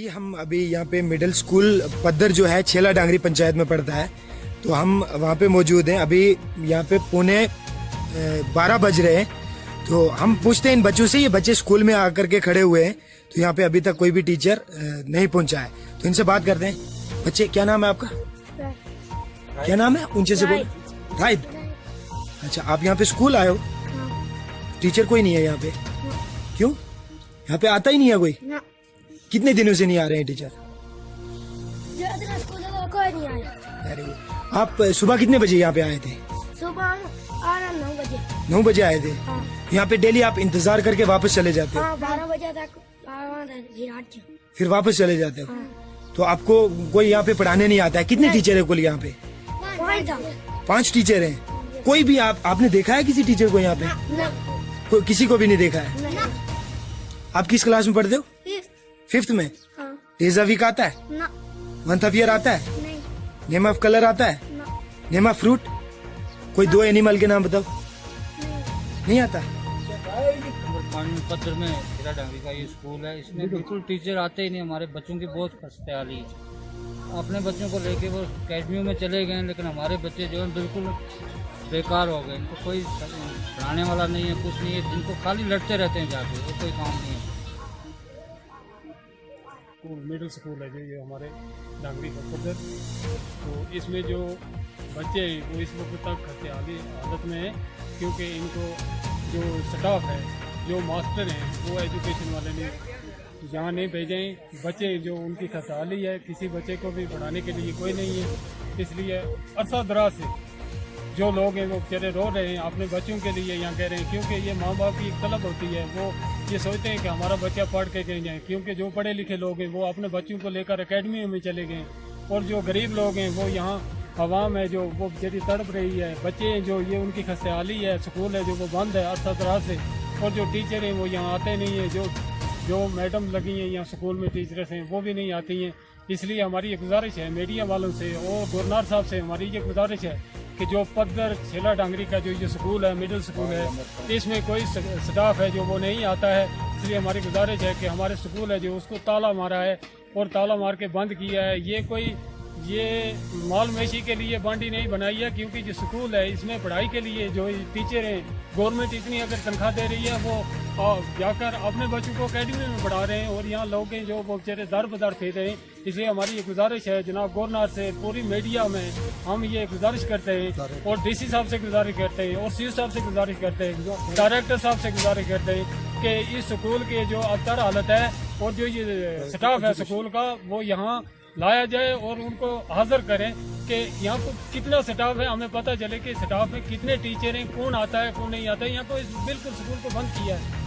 हम अभी यहाँ पे मिडिल स्कूल पद्दर जो है छेला डांगरी पंचायत में पड़ता है, तो हम वहाँ पे मौजूद हैं। अभी यहाँ पे 11:15 बज रहे हैं, तो हम पूछते हैं इन बच्चों से, ये बच्चे स्कूल में आकर के खड़े हुए हैं, तो यहाँ पे अभी तक कोई भी टीचर नहीं पहुंचा है, तो इनसे बात करते हैं। बच्चे, क्या नाम है आपका? क्या नाम है? ऊंचे से बोलो। राइट। अच्छा, आप यहाँ पे स्कूल आए हो? टीचर कोई नहीं है यहाँ पे? क्यों? यहाँ पे आता ही नहीं है कोई? कितने दिनों से नहीं आ रहे हैं टीचर? कोई नहीं आया। Very good. आप सुबह कितने बजे यहाँ पे आए थे? सुबह 9 बजे। 9 बजे आए थे। हाँ। यहाँ पे डेली आप इंतजार करके वापस चले जाते हो? हाँ, 12 बजे तक फिर वापस चले जाते हो? हाँ। तो आपको कोई यहाँ पे पढ़ाने नहीं आता है? कितने टीचर है कुल यहाँ पे? 5 टीचर हैं। कोई भी आपने देखा है किसी टीचर को यहाँ पे? कोई किसी को भी नहीं देखा है? आप किस क्लास में पढ़ते हो? 5th में। डेज ऑफ वीक आता है? मंथ ऑफ ईयर आता है? नेम ऑफ कलर आता है? Name of fruit? कोई 2 एनिमल के नाम बताओ। नहीं आता? पद्दर में छेला डांगरी का ये स्कूल है, इसमें बिल्कुल टीचर आते ही नहीं। हमारे बच्चों की बहुत खस्तेहाली है। अपने बच्चों को लेके वो अकेडमियों में चले गए, लेकिन हमारे बच्चे जो है बिल्कुल बेकार हो गए। इनको कोई पढ़ाने वाला नहीं है, कुछ नहीं है, जिनको खाली लड़ते रहते हैं जाके, वो कोई काम नहीं है। मिडिल स्कूल है जो ये हमारे डांगरी का पद्दर, तो इसमें जो बच्चे हैं वो इस वक्त तक खस्तेहाली हालत में है, क्योंकि इनको जो स्टाफ है, जो मास्टर हैं, वो एजुकेशन वाले ने यहाँ नहीं भेजे। बच्चे जो उनकी खस्तेहाली है, किसी बच्चे को भी पढ़ाने के लिए कोई नहीं है, इसलिए अरसा दराज से जो लोग हैं वो बेचारे रो रहे हैं अपने बच्चों के लिए यहाँ कह रहे हैं, क्योंकि ये माँ बाप की एक तलब होती है, वो ये सोचते हैं कि हमारा बच्चा पढ़ के कहीं जाए, क्योंकि जो पढ़े लिखे लोग हैं वो अपने बच्चों को लेकर अकेडमी में चले गए, और जो गरीब लोग हैं वो यहाँ आवाम है जो वो बेचारी तड़प रही है। बच्चे हैं जो ये उनकी खस्तेहाली है, स्कूल है जो वो बंद है अरसा दराज से, और जो टीचर हैं वो यहाँ आते नहीं है, जो मैडम लगी हैं यहाँ स्कूल में टीचर्स हैं वो भी नहीं आती हैं। इसलिए हमारी एक गुजारिश है मीडिया वालों से और गवर्नर साहब से, हमारी ये गुजारिश है कि जो पद्दर छेला डांगरी का जो ये स्कूल है, मिडिल स्कूल है, इसमें कोई स्टाफ है जो वो नहीं आता है। इसलिए हमारी गुजारिश है कि हमारे स्कूल है जो उसको ताला मारा है और ताला मार के बंद किया है। ये माल मवेशी के लिए बांडी नहीं बनाई है, क्योंकि जो स्कूल है इसमें पढ़ाई के लिए जो टीचर हैं, गवर्नमेंट इतनी अगर तनख्वाह दे रही है वो जाकर अपने बच्चों को अकेडमी में पढ़ा रहे हैं, और यहाँ लोग हैं जो वो बेचारे दर बदर फिर रहे हैं। इसलिए हमारी ये गुजारिश है जनाब गवर्नर से, पूरी मीडिया में हम ये गुजारिश करते हैं, और डीसी साहब से गुजारिश करते हैं, और सीओ साहब से गुजारिश करते हैं, डायरेक्टर साहब से गुजारिश करते हैं कि इस स्कूल के जो अतर हालत है और जो ये स्टाफ है स्कूल का वो यहाँ लाया जाए, और उनको हाजिर करें कि यहाँ पर कितना स्टाफ है, हमें पता चले कि स्टाफ में कितने टीचर हैं, कौन आता है कौन नहीं आता है। यहाँ तो बिल्कुल स्कूल को बंद किया है।